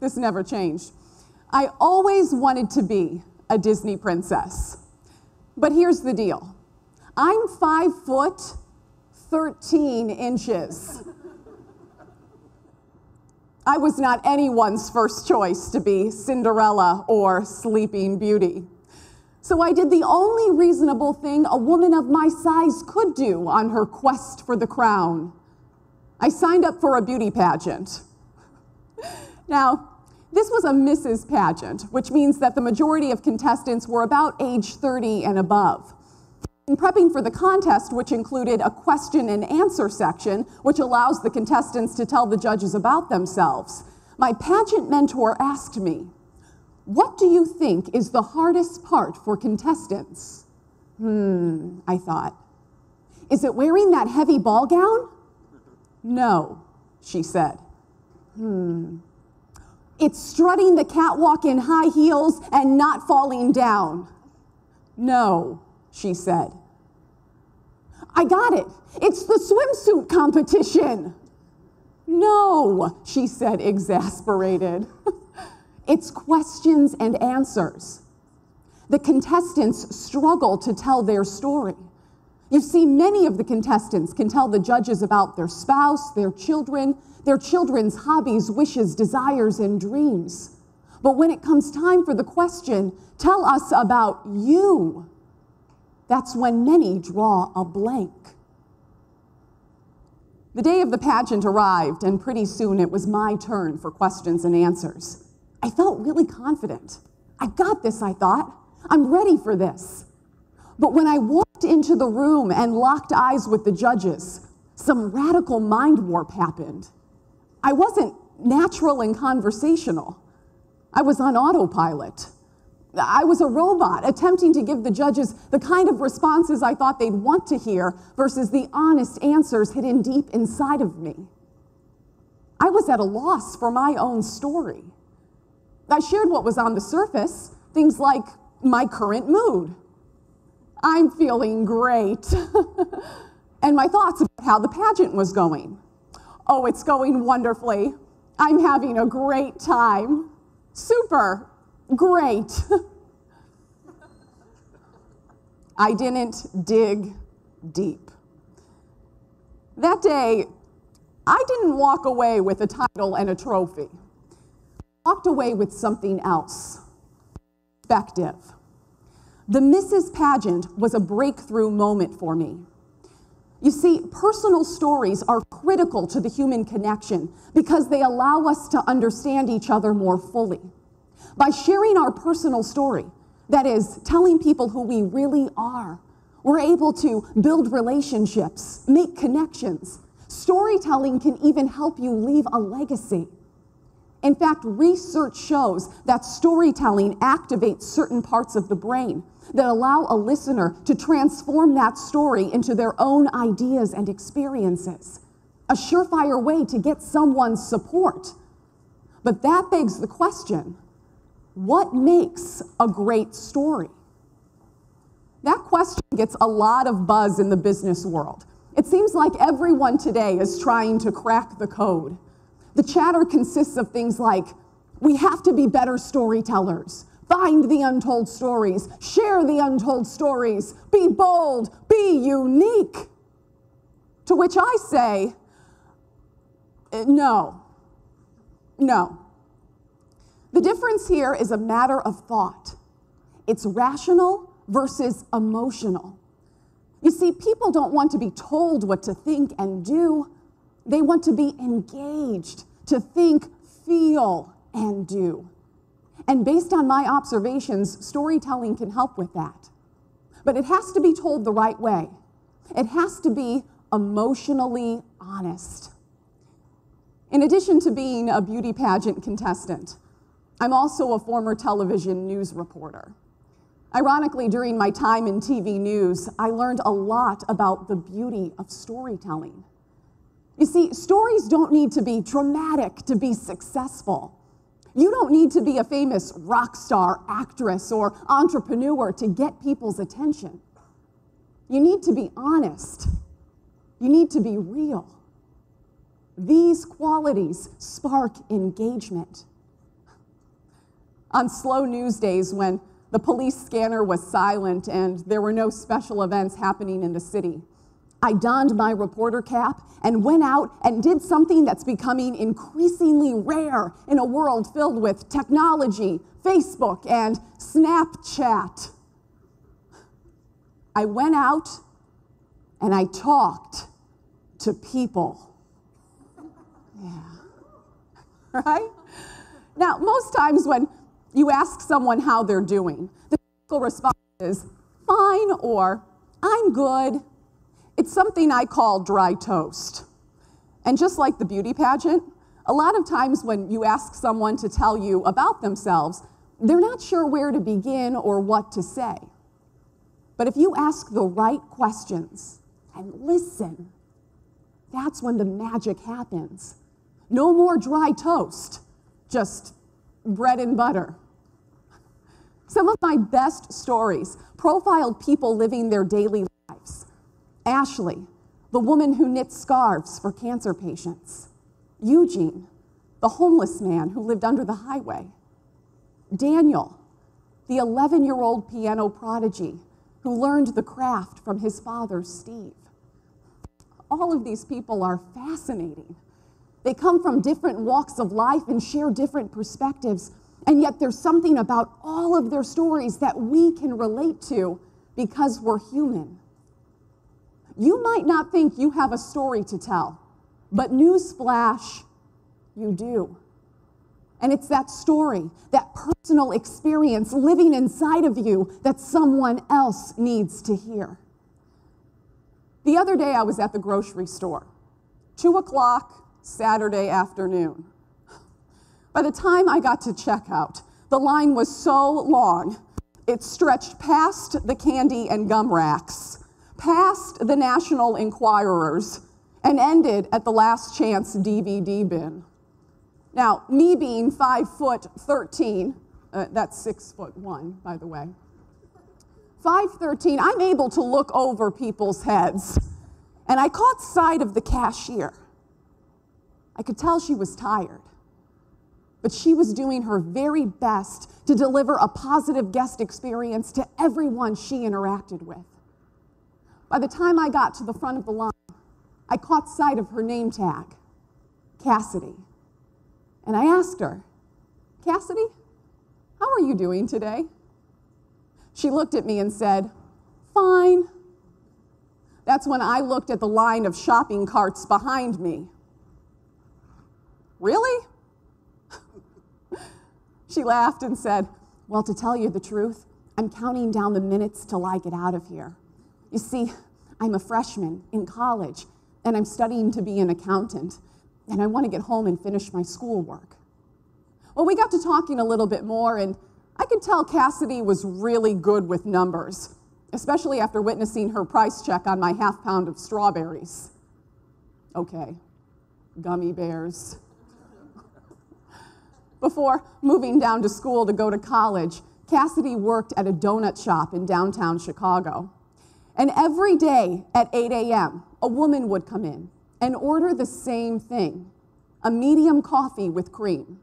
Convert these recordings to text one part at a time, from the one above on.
This never changed. I always wanted to be a Disney princess. But here's the deal. I'm 5 foot 13 inches. I was not anyone's first choice to be Cinderella or Sleeping Beauty. So I did the only reasonable thing a woman of my size could do on her quest for the crown. I signed up for a beauty pageant. Now, this was a Mrs. pageant, which means that the majority of contestants were about age 30 and above. In prepping for the contest, which included a question and answer section, which allows the contestants to tell the judges about themselves, my pageant mentor asked me, "What do you think is the hardest part for contestants?" I thought. "Is it wearing that heavy ball gown?" "No," she said. "It's strutting the catwalk in high heels and not falling down." "No," she said. "I got it. It's the swimsuit competition." "No," she said, exasperated. "It's questions and answers." The contestants struggle to tell their story. You see, many of the contestants can tell the judges about their spouse, their children's hobbies, wishes, desires, and dreams. But when it comes time for the question, "Tell us about you," that's when many draw a blank. The day of the pageant arrived, and pretty soon it was my turn for questions and answers. I felt really confident. "I got this," I thought. "I'm ready for this." But when I walked into the room and locked eyes with the judges, some radical mind warp happened. I wasn't natural and conversational. I was on autopilot. I was a robot attempting to give the judges the kind of responses I thought they'd want to hear versus the honest answers hidden deep inside of me. I was at a loss for my own story. I shared what was on the surface, things like my current mood. "I'm feeling great." And my thoughts about how the pageant was going. "Oh, it's going wonderfully. I'm having a great time. Super great." I didn't dig deep. That day, I didn't walk away with a title and a trophy. I walked away with something else. Perspective. The Mrs. Pageant was a breakthrough moment for me. You see, personal stories are critical to the human connection because they allow us to understand each other more fully. By sharing our personal story, that is, telling people who we really are, we're able to build relationships, make connections. Storytelling can even help you leave a legacy. In fact, research shows that storytelling activates certain parts of the brain that allow a listener to transform that story into their own ideas and experiences. A surefire way to get someone's support. But that begs the question, what makes a great story? That question gets a lot of buzz in the business world. It seems like everyone today is trying to crack the code. The chatter consists of things like, "We have to be better storytellers. Find the untold stories. Share the untold stories. Be bold. Be unique." To which I say, no. The difference here is a matter of thought. It's rational versus emotional. You see, people don't want to be told what to think and do. They want to be engaged, to think, feel, and do. And based on my observations, storytelling can help with that. But it has to be told the right way. It has to be emotionally honest. In addition to being a beauty pageant contestant, I'm also a former television news reporter. Ironically, during my time in TV news, I learned a lot about the beauty of storytelling. You see, stories don't need to be dramatic to be successful. You don't need to be a famous rock star, actress, or entrepreneur to get people's attention. You need to be honest. You need to be real. These qualities spark engagement. On slow news days when the police scanner was silent and there were no special events happening in the city, I donned my reporter cap and went out and did something that's becoming increasingly rare in a world filled with technology, Facebook, and Snapchat. I went out and I talked to people. Yeah. Right? Now, most times when you ask someone how they're doing, the typical response is, fine, or I'm good. It's something I call dry toast. And just like the beauty pageant, a lot of times when you ask someone to tell you about themselves, they're not sure where to begin or what to say. But if you ask the right questions and listen, that's when the magic happens. No more dry toast, just bread and butter. Some of my best stories profiled people living their daily lives. Ashley, the woman who knits scarves for cancer patients. Eugene, the homeless man who lived under the highway. Daniel, the 11-year-old piano prodigy who learned the craft from his father, Steve. All of these people are fascinating. They come from different walks of life and share different perspectives, and yet there's something about all of their stories that we can relate to because we're human. You might not think you have a story to tell, but newsflash, you do. And it's that story, that personal experience living inside of you that someone else needs to hear. The other day I was at the grocery store, 2 o'clock Saturday afternoon. By the time I got to checkout, the line was so long, it stretched past the candy and gum racks, past the National Enquirers, and ended at the Last Chance DVD bin. Now, me being 5'13", that's 6'1", by the way, 5'13", I'm able to look over people's heads, and I caught sight of the cashier. I could tell she was tired, but she was doing her very best to deliver a positive guest experience to everyone she interacted with. By the time I got to the front of the line, I caught sight of her name tag, Cassidy. And I asked her, Cassidy, how are you doing today? She looked at me and said, fine. That's when I looked at the line of shopping carts behind me. Really? She laughed and said, well, to tell you the truth, I'm counting down the minutes till I get out of here. You see, I'm a freshman in college, and I'm studying to be an accountant, and I want to get home and finish my schoolwork. Well, we got to talking a little bit more, and I could tell Cassidy was really good with numbers, especially after witnessing her price check on my half-pound of strawberries. Okay, gummy bears. Before moving down to school to go to college, Cassidy worked at a donut shop in downtown Chicago. And every day at 8 a.m., a woman would come in and order the same thing, a medium coffee with cream.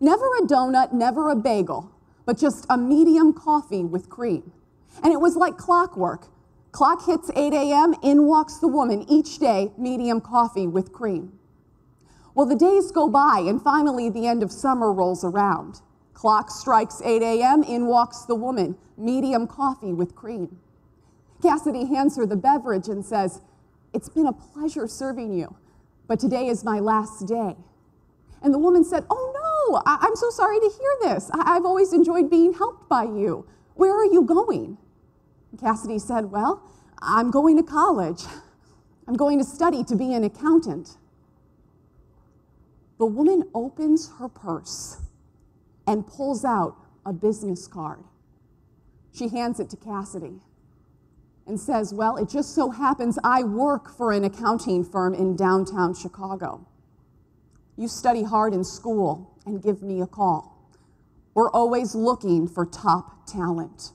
Never a donut, never a bagel, but just a medium coffee with cream. And it was like clockwork. Clock hits 8 a.m., in walks the woman each day, medium coffee with cream. Well, the days go by, and finally the end of summer rolls around. Clock strikes 8 a.m., in walks the woman, medium coffee with cream. Cassidy hands her the beverage and says, it's been a pleasure serving you, but today is my last day. And the woman said, oh no, I'm so sorry to hear this. I've always enjoyed being helped by you. Where are you going? And Cassidy said, well, I'm going to college. I'm going to study to be an accountant. The woman opens her purse and pulls out a business card. She hands it to Cassidy and says, well, it just so happens I work for an accounting firm in downtown Chicago. You study hard in school and give me a call. We're always looking for top talent.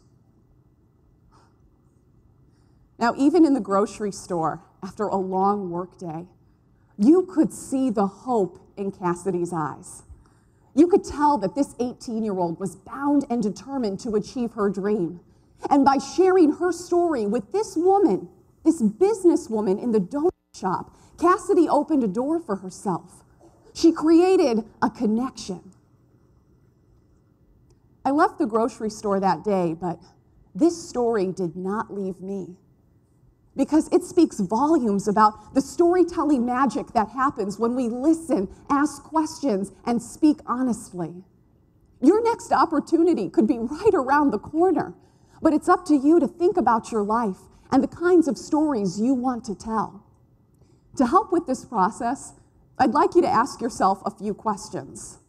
Now, even in the grocery store, after a long workday, you could see the hope in Cassidy's eyes. You could tell that this 18-year-old was bound and determined to achieve her dream. And by sharing her story with this woman, this businesswoman in the donut shop, Cassidy opened a door for herself. She created a connection. I left the grocery store that day, but this story did not leave me, because it speaks volumes about the storytelling magic that happens when we listen, ask questions, and speak honestly. Your next opportunity could be right around the corner, but it's up to you to think about your life and the kinds of stories you want to tell. To help with this process, I'd like you to ask yourself a few questions.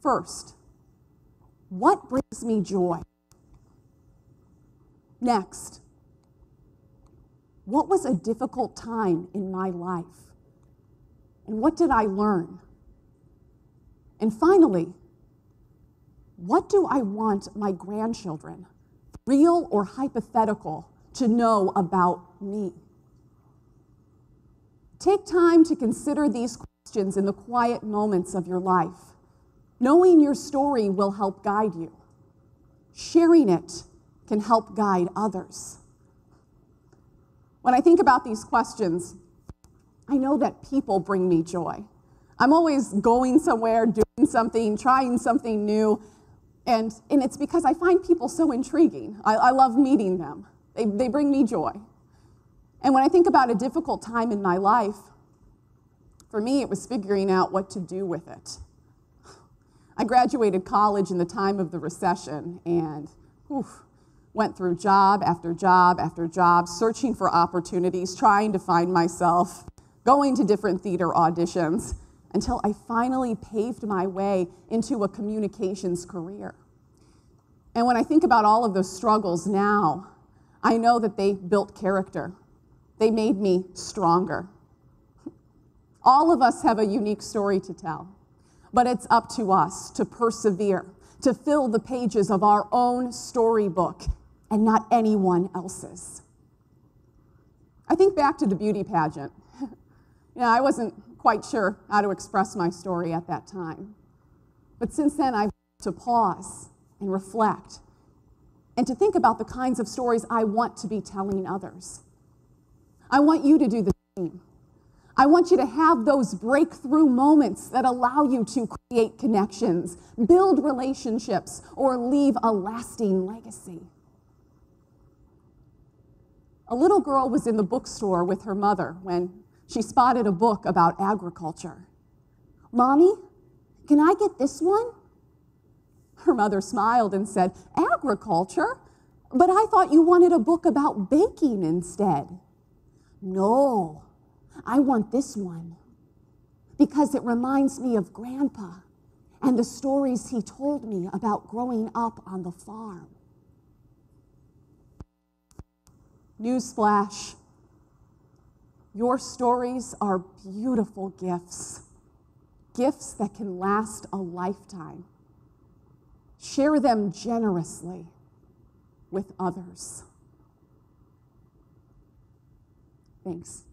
First, what brings me joy? Next, what was a difficult time in my life? And what did I learn? And finally, what do I want my grandchildren, real or hypothetical, to know about me? Take time to consider these questions in the quiet moments of your life. Knowing your story will help guide you. Sharing it can help guide others. When I think about these questions, I know that people bring me joy. I'm always going somewhere, doing something, trying something new, and it's because I find people so intriguing. I love meeting them. They bring me joy. And when I think about a difficult time in my life, for me, it was figuring out what to do with it. I graduated college in the time of the recession and went through job after job after job, searching for opportunities, trying to find myself, going to different theater auditions, until I finally paved my way into a communications career. And when I think about all of those struggles now, I know that they built character. They made me stronger. All of us have a unique story to tell, but it's up to us to persevere, to fill the pages of our own storybook and not anyone else's. I think back to the beauty pageant. I wasn't quite sure how to express my story at that time. But since then, I've learned to pause and reflect and to think about the kinds of stories I want to be telling others. I want you to do the same. I want you to have those breakthrough moments that allow you to create connections, build relationships, or leave a lasting legacy. A little girl was in the bookstore with her mother when she spotted a book about agriculture. "Mommy, can I get this one?" Her mother smiled and said, "Agriculture? But I thought you wanted a book about baking instead." "No, I want this one because it reminds me of Grandpa and the stories he told me about growing up on the farm." Newsflash, your stories are beautiful gifts, gifts that can last a lifetime. Share them generously with others. Thanks.